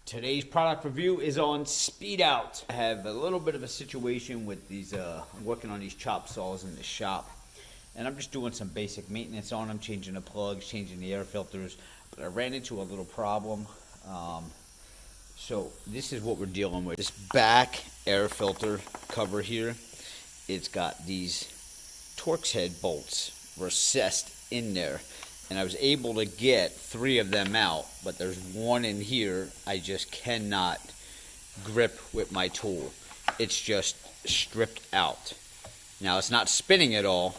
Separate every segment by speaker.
Speaker 1: Today's product review is on Speed Out. I have a little bit of a situation with these, I'm working on these chop saws in the shop. And I'm just doing some basic maintenance on them, changing the plugs, changing the air filters. But I ran into a little problem. So this is what we're dealing with. This back air filter cover here, it's got these Torx head bolts recessed in there. And I was able to get 3 of them out, but there's one in here I just cannot grip with my tool. It's just stripped out. Now it's not spinning at all,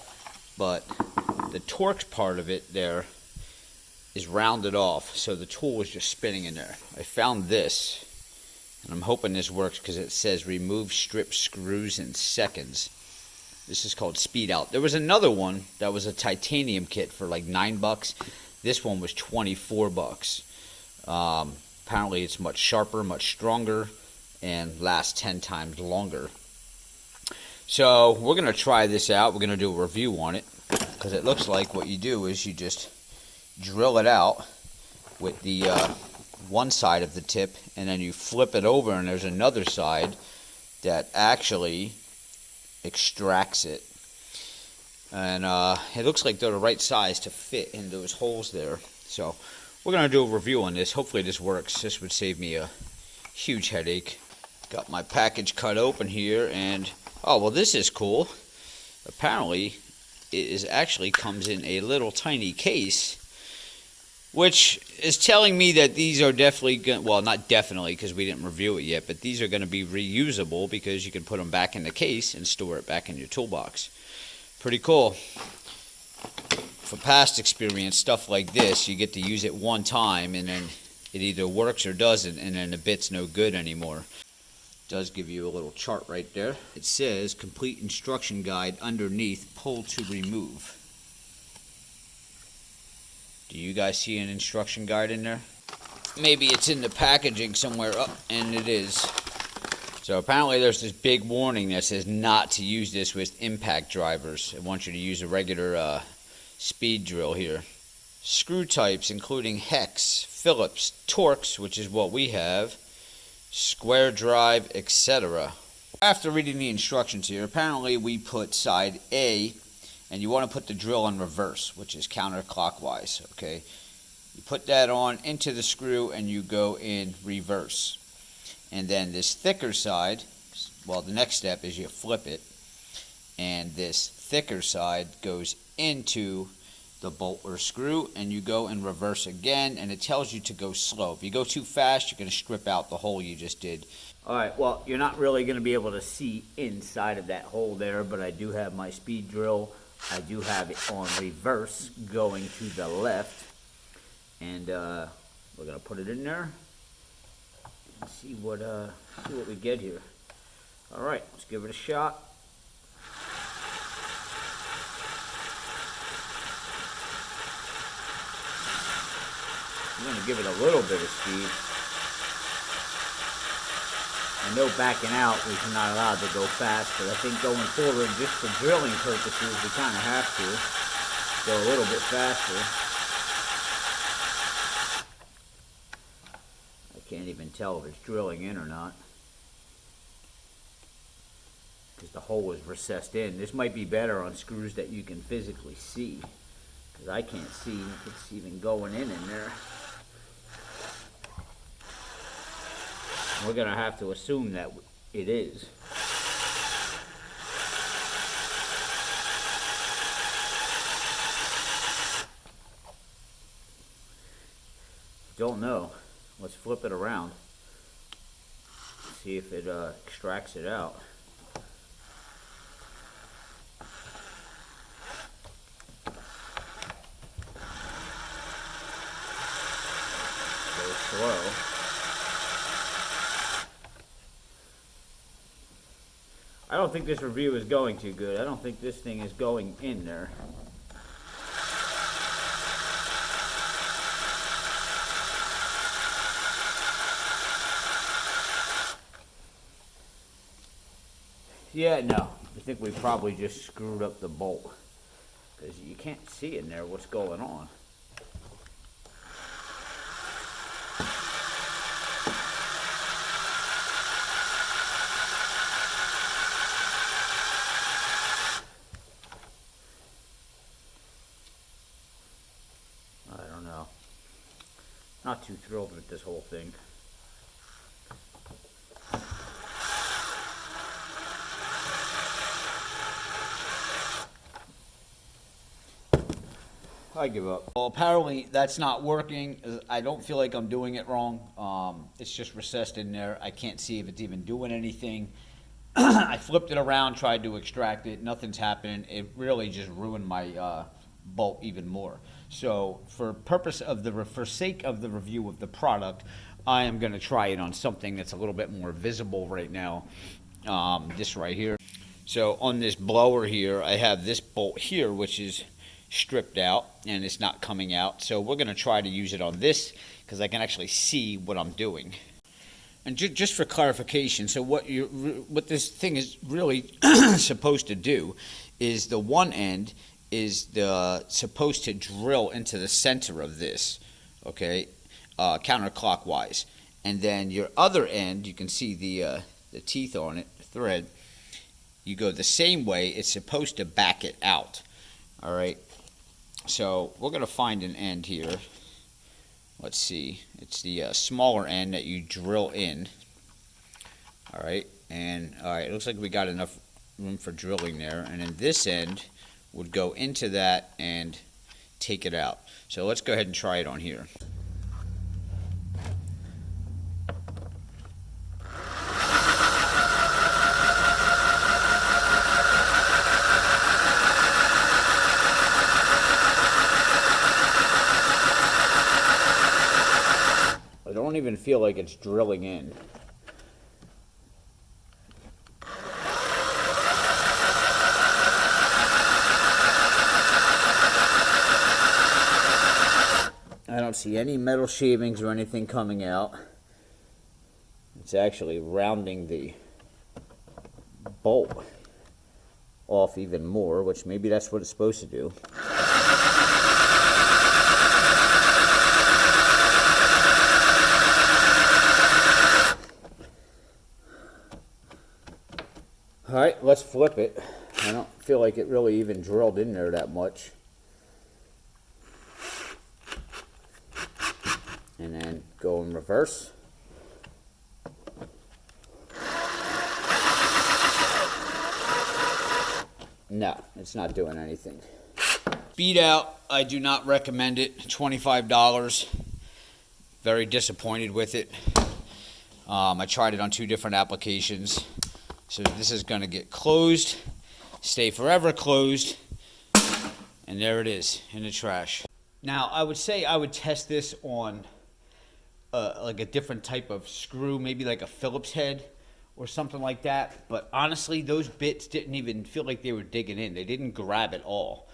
Speaker 1: but the Torx part of it there is rounded off, so the tool is just spinning in there. I found this, and I'm hoping this works because it says remove strip screws in seconds. This is called Speed Out. There was another one that was a titanium kit for like $9. This one was $24. Apparently it's much sharper, much stronger, and lasts 10 times longer. So we're going to try this out. We're going to do a review on it because it looks like what you do is you just drill it out with the one side of the tip, and then you flip it over, and there's another side that actually extracts it, and it looks like they're the right size to fit in those holes there. So we're going to do a review on this. Hopefully this works. This would save me a huge headache. Got my package cut open here, and oh well, this is cool. Apparently it actually comes in a little tiny case, which is telling me that these are definitely going, well, not definitely because we didn't review it yet, but these are going to be reusable because you can put them back in the case and store it back in your toolbox. Pretty cool. For past experience, stuff like this, you get to use it one time and then it either works or doesn't, and then the bit's no good anymore. It does give you a little chart right there. It says complete instruction guide underneath, pull to remove. Do you guys see an instruction guide in there? Maybe it's in the packaging somewhere. Oh, and it is. So apparently there's this big warning that says not to use this with impact drivers. It wants you to use a regular speed drill here. Screw types including hex, Phillips, Torx, which is what we have, square drive, etc. After reading the instructions here, apparently we put side A, and you want to put the drill in reverse, which is counterclockwise, okay? You put that on into the screw and you go in reverse. And then this thicker side, well, the next step is you flip it, and this thicker side goes into the bolt or screw, and you go in reverse again, and it tells you to go slow. If you go too fast, you're going to strip out the hole you just did. Alright, well, you're not really going to be able to see inside of that hole there, but I do have my speed drill. I do have it on reverse going to the left, and we're gonna put it in there and see what we get here. All right, let's give it a shot. I'm gonna give it a little bit of speed. I know backing out we're not allowed to go fast, but I think going forward, just for drilling purposes, we kind of have to go a little bit faster. I can't even tell if it's drilling in or not, because the hole is recessed in. This might be better on screws that you can physically see, because I can't see if it's even going in there. We're going to have to assume that it is. Don't know. Let's flip it around. See if it extracts it out. Go slow. I don't think this review is going too good. I don't think this thing is going in there. Yeah, no. I think we probably just screwed up the bolt, because you can't see in there what's going on. too thrilled with this whole thing. I give up. Well, apparently that's not working. I don't feel like I'm doing it wrong. It's just recessed in there. I can't see if it's even doing anything. I flipped it around, tried to extract it. Nothing's happening. It really just ruined my bolt even more. So for sake of the review of the product, I am going to try it on something that's a little bit more visible right now. This right here. So on this blower here, I have this bolt here, which is stripped out and it's not coming out. So we're going to try to use it on this because I can actually see what I'm doing. And just for clarification, so what this thing is really supposed to do is the one end is supposed to drill into the center of this, okay, counterclockwise, and then your other end, you can see the teeth on it, the thread. You go the same way. It's supposed to back it out. All right. So we're gonna find an end here. Let's see. It's the smaller end that you drill in. All right. And all right. It looks like we got enough room for drilling there. And then this end would go into that and take it out. So let's go ahead and try it on here. I don't even feel like it's drilling in. I don't see any metal shavings or anything coming out. It's actually rounding the bolt off even more, which maybe that's what it's supposed to do. Alright, let's flip it. I don't feel like it really even drilled in there that much. And then go in reverse. No, it's not doing anything. Speed out, I do not recommend it. $25. Very disappointed with it. I tried it on 2 different applications. So this is going to get closed, stay forever closed, and there it is in the trash. Now, I would say I would test this on like a different type of screw, maybe like a Phillips head or something like that. But honestly, those bits didn't even feel like they were digging in. They didn't grab at all.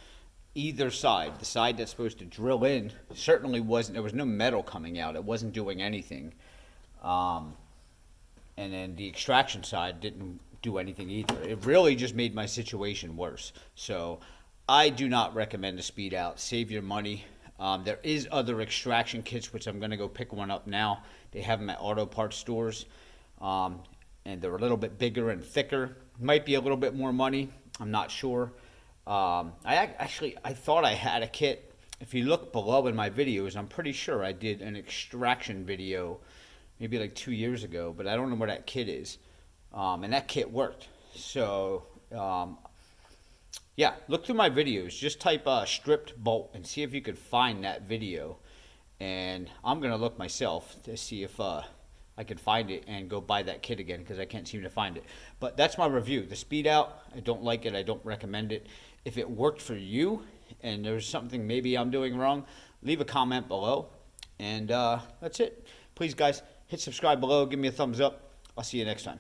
Speaker 1: Either side, the side that's supposed to drill in, certainly wasn't. There was no metal coming out. It wasn't doing anything. And then the extraction side didn't do anything either. It really just made my situation worse. So I do not recommend the speed out. Save your money. There is other extraction kits, which I'm going to go pick one up now. They have them at auto parts stores. And they're a little bit bigger and thicker. Might be a little bit more money. I'm not sure. I thought I had a kit. If you look below in my videos, I'm pretty sure I did an extraction video maybe like 2 years ago, but I don't know where that kit is. And that kit worked. So, yeah, look through my videos. Just type stripped bolt and see if you could find that video. And I'm going to look myself to see if I can find it and go buy that kit again because I can't seem to find it. But that's my review. The speed out, I don't like it. I don't recommend it. If it worked for you and there's something maybe I'm doing wrong, leave a comment below. And that's it. Please, guys, hit subscribe below. Give me a thumbs up. I'll see you next time.